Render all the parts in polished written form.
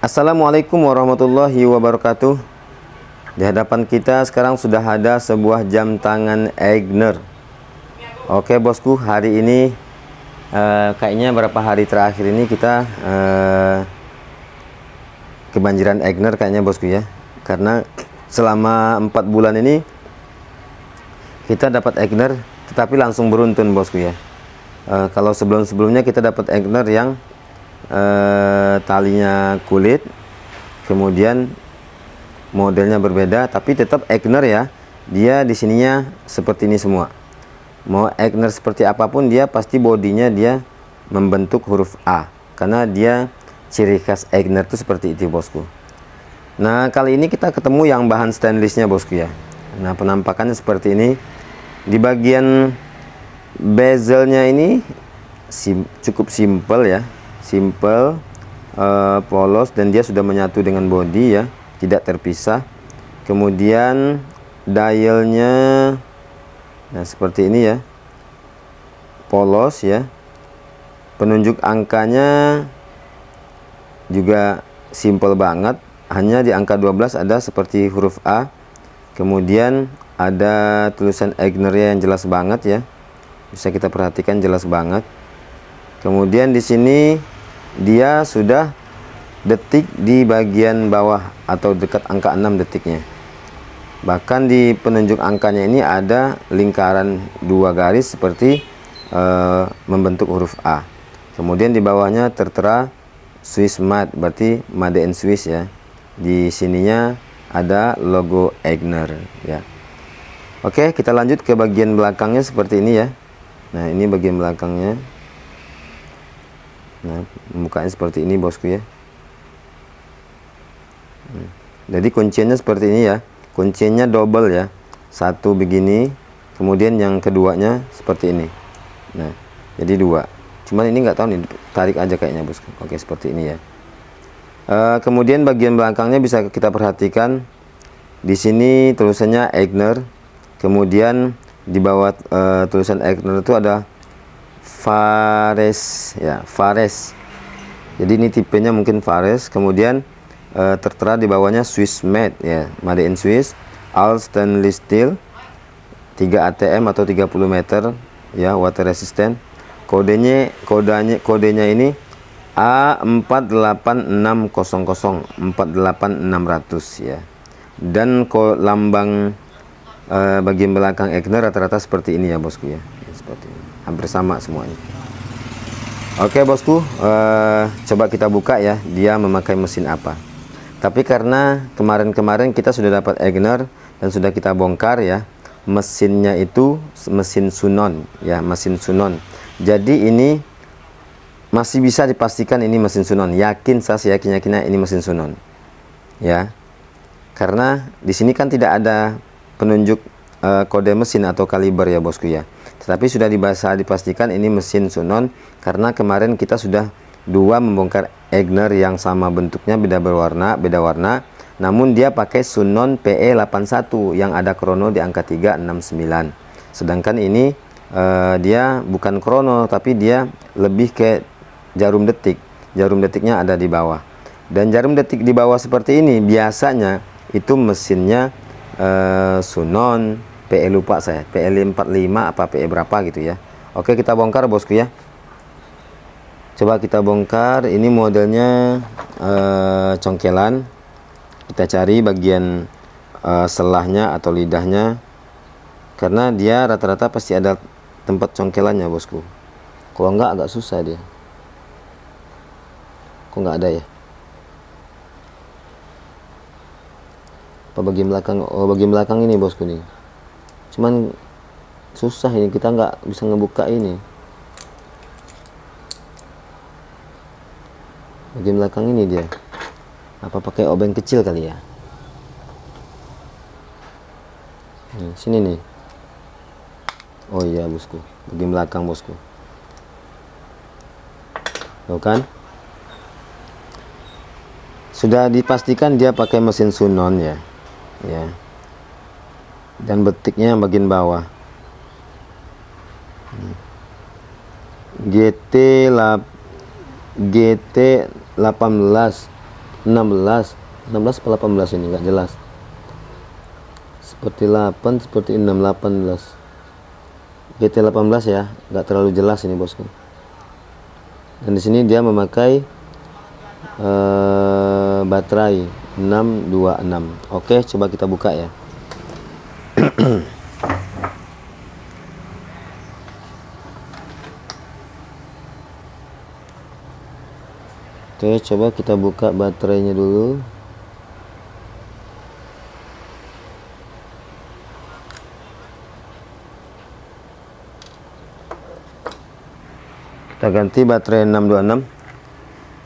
Assalamualaikum warahmatullahi wabarakatuh. Di hadapan kita sekarang sudah ada sebuah jam tangan Aigner. Oke bosku, hari ini kayaknya berapa hari terakhir ini kita kebanjiran Aigner kayaknya bosku ya. Karena selama 4 bulan ini kita dapat Aigner tetapi langsung beruntun bosku ya. Kalau sebelum-sebelumnya kita dapat Aigner yang talinya kulit, kemudian modelnya berbeda, tapi tetap Aigner ya. Dia di sininya seperti ini semua. Mau Aigner seperti apapun, dia pasti bodinya dia membentuk huruf A, karena dia ciri khas Aigner itu seperti itu bosku. Nah kali ini kita ketemu yang bahan stainlessnya bosku ya. Nah penampakannya seperti ini. Di bagian bezelnya ini cukup simple ya, simple, polos, dan dia sudah menyatu dengan body ya, tidak terpisah. Kemudian dialnya nah seperti ini ya, polos ya. Penunjuk angkanya juga simple banget, hanya di angka 12 ada seperti huruf A. Kemudian ada tulisan Aigner yang jelas banget ya, bisa kita perhatikan jelas banget. Kemudian di sini dia sudah detik di bagian bawah atau dekat angka 6 detiknya. Bahkan di penunjuk angkanya ini ada lingkaran 2 garis seperti membentuk huruf A. Kemudian di bawahnya tertera Swiss Made, berarti Made in Swiss ya. Di sininya ada logo Aigner ya. Oke, kita lanjut ke bagian belakangnya seperti ini ya. Nah ini bagian belakangnya. Nah, mukanya seperti ini bosku ya. Jadi kuncinya seperti ini ya. Kuncinya double ya. Satu begini, kemudian yang keduanya seperti ini. Nah, jadi 2. Cuman ini nggak tahu nih, tarik aja kayaknya bosku. Oke, seperti ini ya. Kemudian bagian belakangnya bisa kita perhatikan. Di sini tulisannya Aigner. Kemudian di bawah tulisan Aigner itu ada Fares ya, Fares. Jadi ini tipenya mungkin Fares. Kemudian tertera di bawahnya Swiss Made ya, Made in Swiss, all stainless steel, 3 ATM atau 30 meter ya, water resistant. Kodenya ini A48600, 48600 ya. Dan lambang bagian belakang Aigner rata-rata seperti ini ya bosku ya, seperti ini. Hampir sama semuanya. Oke bosku, coba kita buka ya, dia memakai mesin apa. Tapi karena kemarin-kemarin kita sudah dapat Aigner dan sudah kita bongkar ya, mesinnya itu mesin Sunon ya, mesin Sunon. Jadi ini masih bisa dipastikan ini mesin Sunon. Yakin, saya yakin-yakinnya ini mesin Sunon ya. Karena di sini kan tidak ada penunjuk kode mesin atau kaliber ya bosku ya. Tetapi sudah dipastikan ini mesin Sunon, karena kemarin kita sudah 2 membongkar Aigner yang sama bentuknya, beda warna, namun dia pakai Sunon PE81 yang ada krono di angka 369. Sedangkan ini dia bukan krono, tapi dia lebih ke jarum detik. Jarum detiknya ada di bawah. Dan jarum detik di bawah seperti ini biasanya itu mesinnya Sunon PE, lupa saya, PE 45 apa PE berapa gitu ya. Oke, kita bongkar bosku ya. Coba kita bongkar. Ini modelnya congkelan. Kita cari bagian selahnya atau lidahnya, karena dia rata-rata pasti ada tempat congkelannya bosku. Kalau enggak agak susah dia. Kok nggak ada ya? Apa bagian belakang? Oh, bagian belakang ini bosku nih. Cuman susah ini, kita nggak bisa ngebuka ini. Bagian belakang ini dia. Apa pakai obeng kecil kali ya? Sini nih. Oh iya bosku, bagian belakang bosku. Tuh kan? Sudah dipastikan dia pakai mesin Sunon ya. Ya. Dan betiknya bagian bawah. GT 18 16 atau 18 ini nggak jelas. Seperti 8, seperti 6, 18. GT 18 ya, nggak terlalu jelas ini bosku. Dan di sini dia memakai baterai 626. Oke, coba kita buka ya. Oke, coba kita buka baterainya dulu. Kita ganti baterai 626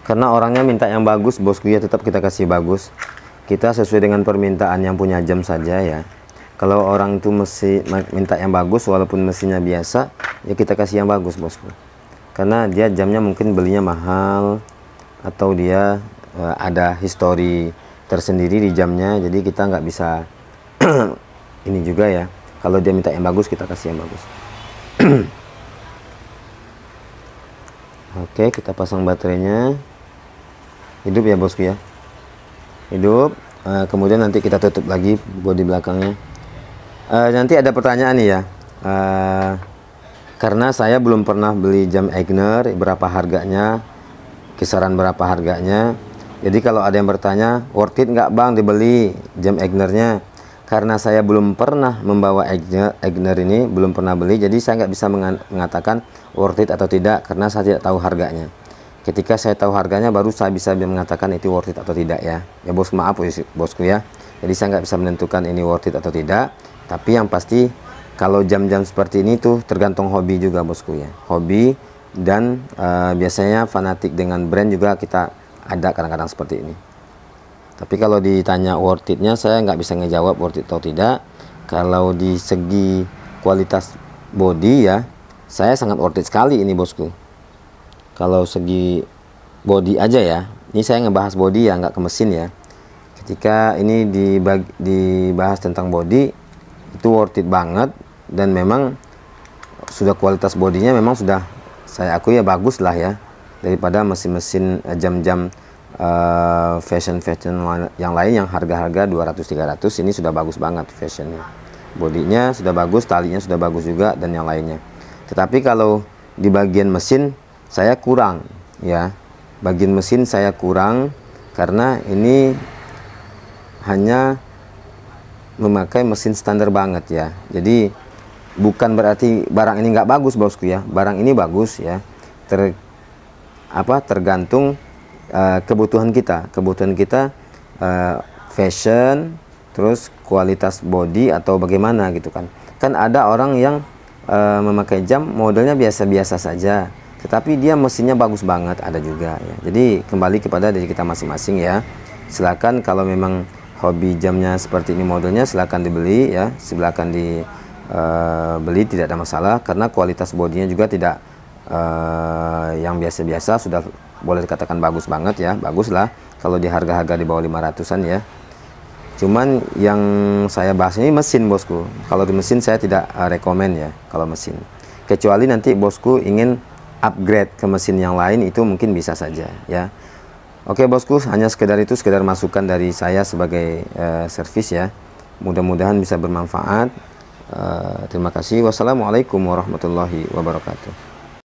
karena orangnya minta yang bagus bosku ya, tetap kita kasih bagus. Kita sesuai dengan permintaan yang punya jam saja ya. Kalau orang itu mesti minta yang bagus walaupun mesinnya biasa, ya kita kasih yang bagus bosku. Karena dia jamnya mungkin belinya mahal atau dia ada histori tersendiri di jamnya, jadi kita nggak bisa ini juga ya. Kalau dia minta yang bagus, kita kasih yang bagus. Oke, kita pasang baterainya. Hidup ya bosku ya, hidup. Kemudian nanti kita tutup lagi bodi belakangnya. Nanti ada pertanyaan nih ya, karena saya belum pernah beli jam Aigner, berapa harganya, kisaran berapa harganya. Jadi kalau ada yang bertanya, worth it nggak bang dibeli jam Aignernya? Karena saya belum pernah membawa Aigner ini, belum pernah beli, jadi saya nggak bisa mengatakan worth it atau tidak, karena saya tidak tahu harganya. Ketika saya tahu harganya, baru saya bisa mengatakan itu worth it atau tidak ya. Ya bosku, maaf bosku ya. Jadi saya nggak bisa menentukan ini worth it atau tidak. Tapi yang pasti, kalau jam-jam seperti ini tuh tergantung hobi juga bosku ya. Hobi dan biasanya fanatik dengan brand juga kita ada kadang-kadang seperti ini. Tapi kalau ditanya worth it-nya, saya nggak bisa ngejawab worth it atau tidak. Kalau di segi kualitas body ya, saya sangat worth it sekali ini bosku. Kalau segi body aja ya, ini saya ngebahas body ya, nggak ke mesin ya. Ketika ini dibahas tentang body, itu worth it banget. Dan memang sudah kualitas bodinya memang sudah saya akui ya bagus lah ya, daripada mesin-mesin jam-jam fashion yang lain yang harga-harga 200-300. Ini sudah bagus banget fashionnya, bodinya sudah bagus, talinya sudah bagus juga, dan yang lainnya. Tetapi kalau di bagian mesin saya kurang ya, bagian mesin saya kurang, karena ini hanya memakai mesin standar banget ya. Jadi bukan berarti barang ini nggak bagus bosku ya, barang ini bagus ya, tergantung kebutuhan kita fashion, terus kualitas body atau bagaimana gitu kan. Kan ada orang yang memakai jam modelnya biasa-biasa saja, tetapi dia mesinnya bagus banget, ada juga ya. Jadi kembali kepada diri kita masing-masing ya. Silakan kalau memang hobi jamnya seperti ini modelnya, silakan dibeli ya, silakan dibeli, tidak ada masalah, karena kualitas bodinya juga tidak yang biasa-biasa, sudah boleh dikatakan bagus banget ya, bagus lah kalau di harga-harga di bawah 500-an ya. Cuman yang saya bahas ini mesin bosku. Kalau di mesin saya tidak rekomen ya kalau mesin, kecuali nanti bosku ingin upgrade ke mesin yang lain, itu mungkin bisa saja ya. Oke bosku, hanya sekedar itu, sekedar masukan dari saya sebagai servis ya. Mudah-mudahan bisa bermanfaat. Terima kasih. Wassalamualaikum warahmatullahi wabarakatuh.